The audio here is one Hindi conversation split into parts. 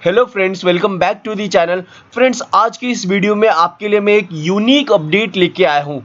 Hello friends, welcome back to the channel. Friends, आज की इस वीडियो में आपके लिए मैं एक यूनिक अपडेट लेके आया हूँ।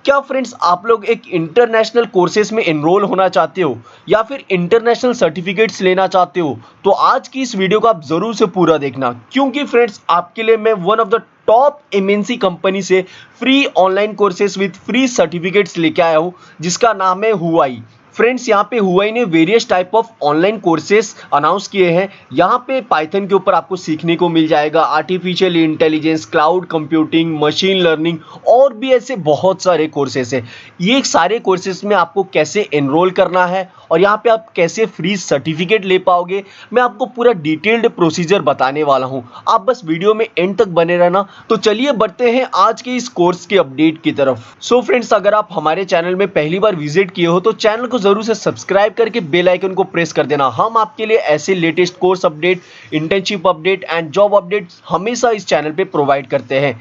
क्या फ्रेंड्स, आप लोग एक इंटरनेशनल कोर्सेज में एनरोल होना चाहते हो या फिर इंटरनेशनल सर्टिफिकेट्स लेना चाहते हो, तो आज की इस वीडियो को आप जरूर से पूरा देखना, क्योंकि फ्रेंड्स आपके लिए मैं one of the top MNC company से free online courses with free certificates लेके आया हूँ, जिसका नाम है हुआई। फ्रेंड्स, यहाँ पे हुआई ने various type of online courses announce किए हैं। यहाँ पे पाइथन के ऊपर आपको सीखने को मिल जाएगा, artificial intelligence, cloud computing, machine learning और भी ऐसे बहुत सारे कोर्सेस हैं। ये सारे कोर्सेस में आपको कैसे एनरोल करना है और यहाँ पे आप कैसे फ्री सर्टिफिकेट ले पाओगे, मैं आपको पूरा डिटेल्ड प्रोसीजर बताने वाला हूँ। आप बस वीडियो में एंड तक बने रहना। तो चलिए बढ़ते हैं आज के इस कोर्स के अपडेट की तरफ। सो फ्रेंड्स, अगर आप हमारे चैनल में पहली बार विजिट किए हो तो चैनल को जरूर से सब्सक्राइब करके बेल आइकन को प्रेस कर देना। हम आपके लिए ऐसे latest course update, internship update and job update हमेशा इस चैनल पे प्रोवाइड करते हैं।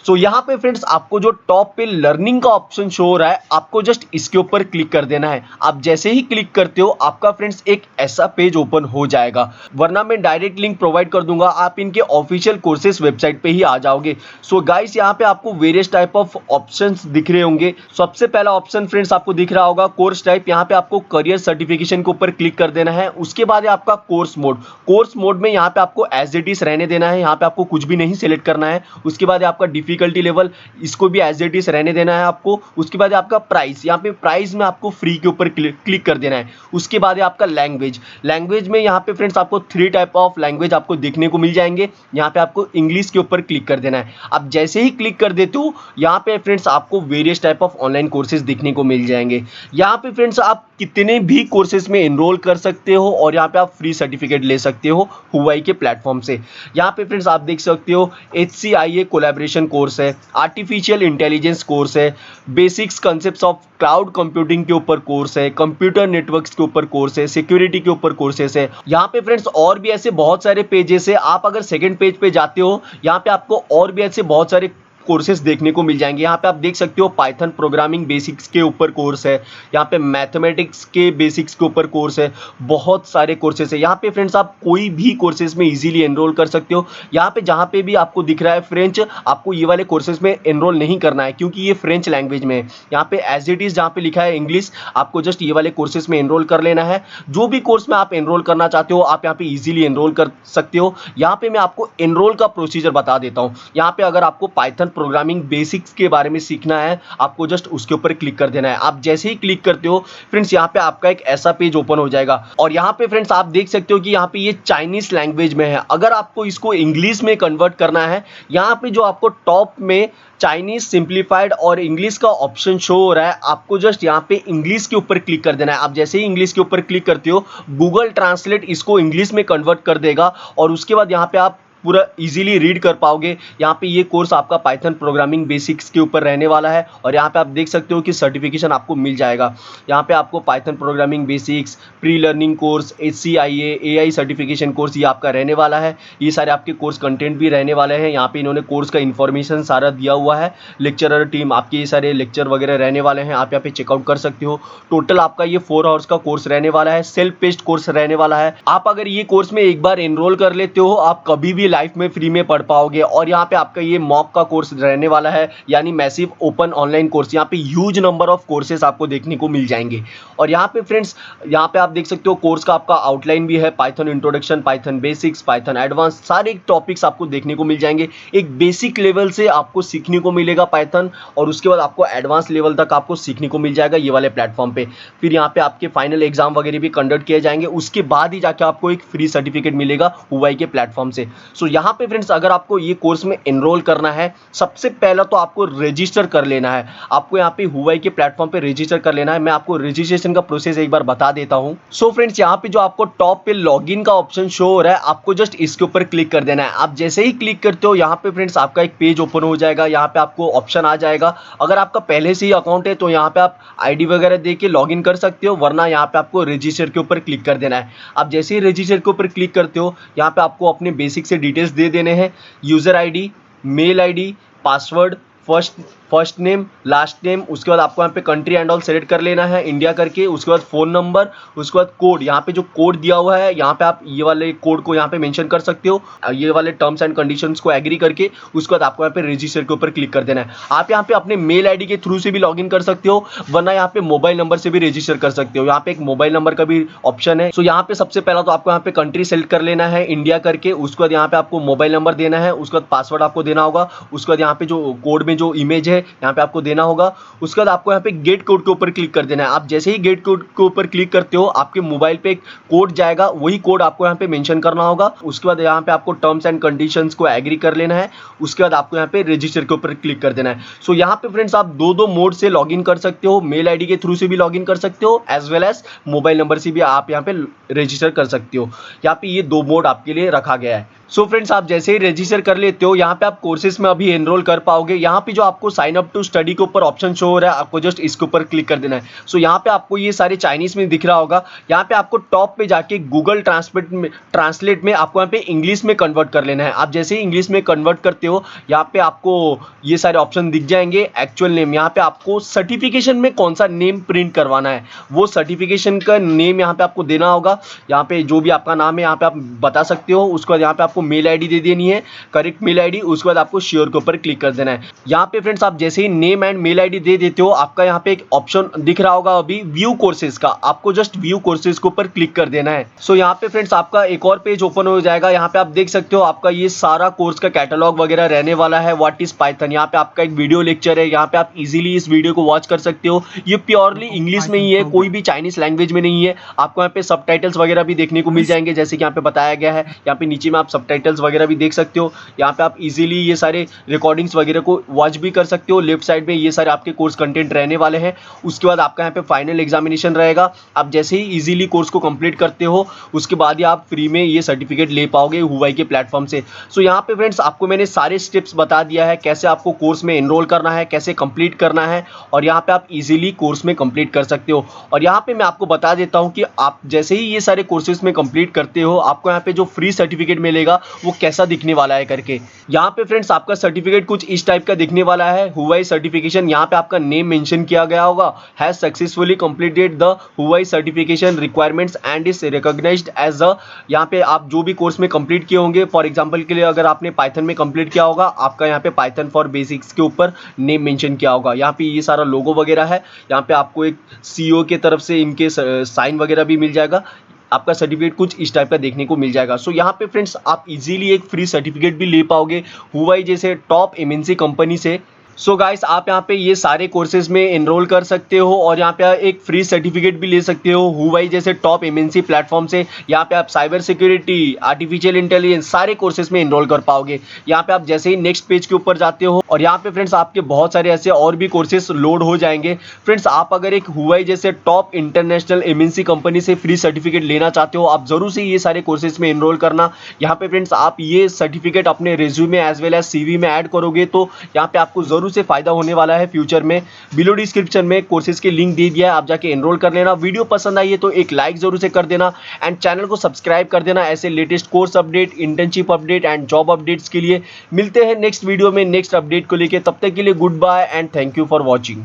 सो यहाँ पे फ्रेंड्स आपको जो टॉप पे लर्निंग का ऑप्शन शो हो रहा है, आपको जस्ट इसके ऊपर क्लिक कर देना है। आप जैसे ही क्लिक करते हो आपका फ्रेंड्स एक ऐसा पेज ओपन हो जाएगा, वरना मैं डायरेक्ट लिंक प्रोवाइड कर दूंगा, आप इनके ऑफिशियल कोर्सेज वेबसाइट पे ही आ जाओगे। सो गाइस, यहाँ पे आपको वेरियस टाइप ऑफ ऑप्शंस दिख रहे होंगे। सबसे पहला ऑप्शन फ्रेंड्स आपको दिख रहा होगा कोर्स टाइप। यहाँ पे आपको करियर सर्टिफिकेशन के ऊपर क्लिक कर देना है। उसके बाद है आपका कोर्स मोड। कोर्स मोड में यहाँ पे आपको एज इट इज रहने देना है, यहाँ पे आपको कुछ भी नहीं सिलेक्ट करना है। उसके बाद आपका डिफिकल्टी लेवल, इसको भी एज इट इज रहने देना है आपको। उसके बाद आपका प्राइस, यहाँ पे प्राइस में आपको फ्री के ऊपर क्लिक कर देना है। उसके बाद है आपका लैंग्वेज। लैंग्वेज में यहाँ पे फ्रेंड्स आपको 3 टाइप ऑफ लैंग्वेज आपको देखने को मिल जाएंगे। यहाँ पे आपको इंग्लिश के ऊपर क्लिक कर देना है। आप जैसे ही क्लिक कर देते हो यहाँ पे फ्रेंड्स आपको various type of online courses देखने को मिल जाएंगे। यहाँ पे फ्रेंड्स आप कितने भी कोर्सेज में एनरोल कर सकते हो और यहाँ पे आप फ्री सर्टिफिकेट ले सकते हो हुआई के प्लेटफॉर्म से। यहाँ पे फ्रेंड्स आप देख सकते हो HCIA कोलैबोरेशन कोर्स है, आर्टिफिशियल इंटेलिजेंस कोर्स है, basics concepts of cloud computing के ऊपर कोर्स है, कंप्यूटर नेटवर्क्स के ऊपर कोर्स है, सिक्योरिटी के ऊपर कोर्सेस है। यहाँ पे फ्रेंड्स और भी ऐसे बहुत सारे पेजेस है। आप अगर सेकंड पेज पे जाते हो, यहाँ पे आपको और भी ऐसे बहुत सारे कोर्सेज देखने को मिल जाएंगे। यहाँ पे आप देख सकते हो पाइथन प्रोग्रामिंग बेसिक्स के ऊपर कोर्स है, यहाँ पे मैथमेटिक्स के बेसिक्स के ऊपर कोर्स है, बहुत सारे कोर्सेज है। यहाँ पे फ्रेंड्स आप कोई भी कोर्सेज में इजीली एनरोल कर सकते हो। यहाँ पे जहाँ पे भी आपको दिख रहा है फ्रेंच, आपको ये वाले कोर्सेज में एनरोल नहीं करना है, क्योंकि ये फ्रेंच लैंग्वेज में है। यहाँ पे एज इट इज जहाँ पे लिखा है इंग्लिश, आपको जस्ट ये वाले कोर्सेज में एनरोल कर लेना है। जो भी कोर्स में आप एनरोल करना चाहते हो आप यहाँ पे इजीली एनरोल कर सकते हो। यहाँ पे मैं आपको एनरोल का प्रोसीजर बता देता हूँ। यहाँ पे अगर आपको पाइथन प्रोग्रामिंग बेसिक्स के बारे में सीखना है, आपको जस्ट उसके ऊपर क्लिक कर देना है। आप जैसे ही क्लिक करते हो फ्रेंड्स, यहाँ पे आपका एक ऐसा पेज ओपन हो जाएगा और यहाँ पे फ्रेंड्स आप देख सकते हो कि यहाँ पे ये चाइनीज लैंग्वेज में है। अगर आपको इसको इंग्लिश में कन्वर्ट करना है, यहाँ पे जो आपको टॉप में चाइनीज सिंप्लीफाइड और इंग्लिश का ऑप्शन शो हो रहा है, आपको जस्ट यहाँ पे इंग्लिश के ऊपर क्लिक कर देना है। आप जैसे ही इंग्लिश के ऊपर क्लिक करते हो, गूगल ट्रांसलेट इसको इंग्लिश में कन्वर्ट कर देगा और उसके बाद यहाँ पे आप पूरा इजीली रीड कर पाओगे। यहाँ पे ये कोर्स आपका पाइथन प्रोग्रामिंग बेसिक्स के ऊपर रहने वाला है और यहाँ पे आप देख सकते हो कि सर्टिफिकेशन आपको मिल जाएगा। यहाँ पे आपको Python programming basics, pre learning course, HCIA AI certification course ये आपका रहने वाला है। ये सारे आपके कोर्स कंटेंट भी रहने वाले हैं। यहाँ पे इन्होंने कोर्स का इन्फॉर्मेशन सारा दिया हुआ है। लेक्चरर टीम आपके ये सारे लेक्चर वगैरह रहने वाले हैं, आप यहाँ पे चेकआउट कर सकते हो। टोटल आपका ये 4 आवर्स का कोर्स रहने वाला है, सेल्फ पेस्ड कोर्स रहने वाला है। आप अगर ये कोर्स में एक बार एनरोल कर लेते हो, आप कभी भी लाइफ में फ्री में पढ़ पाओगे। और यहाँ पे आपका ये मॉक का कोर्स रहने वाला है, यानी मैसिव ओपन ऑनलाइन कोर्स। यहाँ पे ह्यूज नंबर ऑफ कोर्सेज आपको देखने को मिल जाएंगे। और यहाँ पे फ्रेंड्स, यहाँ पे आप देख सकते हो कोर्स का आपका आउटलाइन भी है, Python introduction, Python basics, Python advance, सारे टॉपिक्स आपको देखने को मिल जाएंगे। एक बेसिक लेवल से आपको सीखने को मिलेगा पाइथन और उसके बाद आपको एडवांस लेवल तक आपको सीखने को मिल जाएगा ये वाले प्लेटफॉर्म पे। फिर यहाँ पे आपके फाइनल एग्जाम वगैरह भी कंडक्ट किए जाएंगे, उसके बाद ही जाके आपको एक फ्री सर्टिफिकेट मिलेगा हुआई के प्लेटफॉर्म से। सो यहाँ पे फ्रेंड्स अगर आपको ये कोर्स में एनरोल करना है, सबसे पहला तो आपको रजिस्टर कर लेना है। आपको यहाँ पे हुआई के प्लेटफॉर्म पे रजिस्टर कर लेना है। मैं आपको रजिस्ट्रेशन का प्रोसेस एक बार बता देता हूँ। सो फ्रेंड्स, यहाँ पे जो आपको टॉप पे लॉगिन का ऑप्शन शो हो रहा है, आपको जस्ट इसके ऊपर क्लिक कर देना है। आप जैसे ही क्लिक करते हो यहाँ पे फ्रेंड्स आपका एक पेज ओपन हो जाएगा। यहाँ पे आपको ऑप्शन आ जाएगा, अगर आपका पहले से ही अकाउंट है तो यहाँ पे आप ID वगैरह दे के लॉगिन कर सकते हो, वरना यहाँ पे आपको रजिस्टर के ऊपर क्लिक कर देना है। आप जैसे ही रजिस्टर के ऊपर क्लिक करते हो, यहाँ पे आपको अपने बेसिक से डिटेल्स दे देने हैं, user ID, mail ID, password, first first name, last name, उसके बाद आपको यहाँ पे कंट्री एंड ऑल सेलेक्ट कर लेना है इंडिया करके, उसके बाद फ़ोन नंबर, उसके बाद कोड, यहाँ पे जो कोड दिया हुआ है यहाँ पे आप ये वाले कोड को यहाँ पे मेंशन कर सकते हो, ये वाले टर्म्स एंड कंडीशंस को एग्री करके उसके बाद आपको यहाँ पे रजिस्टर के ऊपर क्लिक कर देना है। आप यहाँ पे अपने मेल आईडी के थ्रू से भी लॉगिन कर सकते हो, वरना यहाँ पे मोबाइल नंबर से भी रजिस्टर कर सकते हो। यहाँ पे एक मोबाइल नंबर का भी ऑप्शन है। सो यहाँ पे सबसे पहला तो आपको यहाँ पे कंट्री सेलेक्ट कर लेना है इंडिया करके, उसके बाद यहाँ पे आपको मोबाइल नंबर देना है, उसके बाद पासवर्ड आपको देना होगा, उसके बाद यहाँ पे जो कोड में जो इमेज है यहाँ पे आपको देना होगा, उसके बाद आपको यहाँ पे गेट कोड के ऊपर क्लिक कर देना है। आप जैसे ही गेट कोड के ऊपर क्लिक करते हो आपके मोबाइल पे एक कोड जाएगा, वही कोड आपको यहाँ पे मेंशन करना होगा। उसके बाद यहाँ पे आपको टर्म्स एंड कंडीशंस को एग्री कर लेना है, उसके बाद आपको यहाँ पे रजिस्टर के ऊपर क्लिक कर देना है। सो यहाँ पे फ्रेंड्स आप दो मोड से लॉगिन कर सकते हो, मेल आईडी के थ्रू से भी लॉगिन कर सकते हो as well as mobile number से भी आप यहाँ पे रजिस्टर कर सकते हो। यहाँ पे ये दो मोड आपके लिए रखा गया है। सो फ्रेंड्स आप जैसे ही रजिस्टर कर लेते हो यहाँ पे आप कोर्सेज में अभी एनरोल कर पाओगे। यहाँ पे जो आपको साइन अप टू स्टडी के ऊपर ऑप्शन शो हो रहा है, आपको जस्ट इसके ऊपर क्लिक कर देना है। सो यहाँ पे आपको ये सारे चाइनीज में दिख रहा होगा, यहाँ पे आपको टॉप पे जाके गूगल ट्रांसलेट में आपको यहाँ पे इंग्लिश में कन्वर्ट कर लेना है। आप जैसे ही इंग्लिश में कन्वर्ट करते हो यहाँ पे आपको ये सारे ऑप्शन दिख जाएंगे। एक्चुअल नेम, यहाँ पे आपको सर्टिफिकेशन में कौन सा नेम प्रिंट करवाना है वो सर्टिफिकेशन का नेम यहाँ पे आपको देना होगा। यहाँ पे जो भी आपका नाम है यहाँ पे आप बता सकते हो। उसके बाद यहाँ पे आपको मेल आईडी दे देनी है, करेक्ट मेल आईडी, उसके बाद आपको शेयर के ऊपर क्लिक कर देना है। यहाँ पे फ्रेंड्स आप जैसे ही नेम एंड मेल आईडी दे देते हो आपका यहाँ पे एक ऑप्शन दिख रहा होगा अभी व्यू कोर्सेज का, आपको जस्ट व्यू कोर्सेज के ऊपर क्लिक कर देना है। सो यहाँ पे फ्रेंड्स आपका एक और पेज ओपन हो जाएगा। यहाँ पे आप देख सकते हो आपका ये सारा कोर्स का कैटलॉग वगैरह रहने वाला है। व्हाट इज पाइथन, यहाँ पे आपका एक वीडियो लेक्चर है, यहाँ पे आप इजीली इस वीडियो को वॉच कर सकते हो। ये प्योरली इंग्लिश में ही है, कोई भी चाइनीज लैंग्वेज में नहीं है। आपको यहाँ पे सबटाइटल्स वगैरह भी देखने को मिल जाएंगे जैसे कि यहाँ पे बताया गया है। यहाँ पे नीचे में आप सबटाइटल्स वगैरह भी देख सकते हो। यहाँ पे आप इजीली ये सारे रिकॉर्डिंग्स वगैरह को वॉच भी कर सकते हो। लेफ्ट साइड में ये सारे आपके कोर्स कंटेंट रहने वाले हैं। उसके बाद आपका यहाँ पे फाइनल एग्जामिनेशन रहेगा। आप जैसे ही इजीली कोर्स को कंप्लीट करते हो उसके बाद ही आप फ्री में ये सर्टिफिकेट ले पाओगे हुआई के प्लेटफॉर्म से। सो यहाँ पे फ्रेंड्स आपको मैंने सारे स्टेप्स बता दिया है, कैसे आपको कोर्स में एनरोल करना है, कैसे कंप्लीट करना है, और यहाँ पे आप इजीली कोर्स में कंप्लीट कर सकते हो। और यहाँ पे मैं आपको बता देता हूँ कि आप जैसे ही ये सारे कोर्सेज में कंप्लीट करते हो आपको यहाँ पे जो फ्री सर्टिफिकेट मिलेगा वो कैसा दिखने वाला है करके। यहाँ पे फ्रेंड्स आपका सर्टिफिकेट कुछ इस टाइप का दिखने वाला है, हुआई सर्टिफिकेशन। यहाँ पे आपका नेम मेंशन किया गया होगा, has successfully completed the Huawei certification requirements and is recognised as a. यहाँ पे आप जो भी कोर्स में कंप्लीट किए होंगे, फॉर एग्जांपल के लिए अगर आपने पाइथन में कंप्लीट किया होगा आपका यहाँ पे पाइथन फॉर बेसिक्स के ऊपर नेम मेंशन किया होगा। यहाँ पे ये सारा लोगो वगैरह है। यहाँ पे आपको एक सीईओ की तरफ से इनके साइन वगैरह भी मिल जाएगा। आपका सर्टिफिकेट कुछ इस टाइप का देखने को मिल जाएगा। सो यहाँ पे फ्रेंड्स आप इजीली एक फ्री सर्टिफिकेट भी ले पाओगे हुआई जैसे टॉप एमएनसी कंपनी से। सो गाइस आप यहाँ पे ये सारे कोर्सेज में एनरोल कर सकते हो और यहाँ पे एक फ्री सर्टिफिकेट भी ले सकते हो हुआई जैसे टॉप एमएनसी प्लेटफॉर्म से। यहाँ पे आप साइबर सिक्योरिटी, आर्टिफिशियल इंटेलिजेंस सारे कोर्सेज में एनरोल कर पाओगे। यहाँ पे आप जैसे ही नेक्स्ट पेज के ऊपर जाते हो और यहाँ पे फ्रेंड्स आपके बहुत सारे ऐसे और भी कोर्सेज लोड हो जाएंगे। फ्रेंड्स आप अगर एक हुआई जैसे टॉप इंटरनेशनल एमएनसी कंपनी से फ्री सर्टिफिकेट लेना चाहते हो आप जरूर से ये सारे कोर्सेज में एनरोल करना। यहाँ पे फ्रेंड्स आप ये सर्टिफिकेट अपने resume as well as CV में ऐड करोगे तो यहाँ पे आपको जरूर से फायदा होने वाला है फ्यूचर में। बिलो डिस्क्रिप्शन में कोर्सेज के लिंक दे दिया है, आप जाके एनरोल कर लेना। वीडियो पसंद आई है तो एक लाइक जरूर से कर देना एंड चैनल को सब्सक्राइब कर देना ऐसे latest course update, internship update and job updates के लिए। मिलते हैं नेक्स्ट वीडियो में नेक्स्ट अपडेट को लेके, तब तक के लिए good bye and thank you for watching.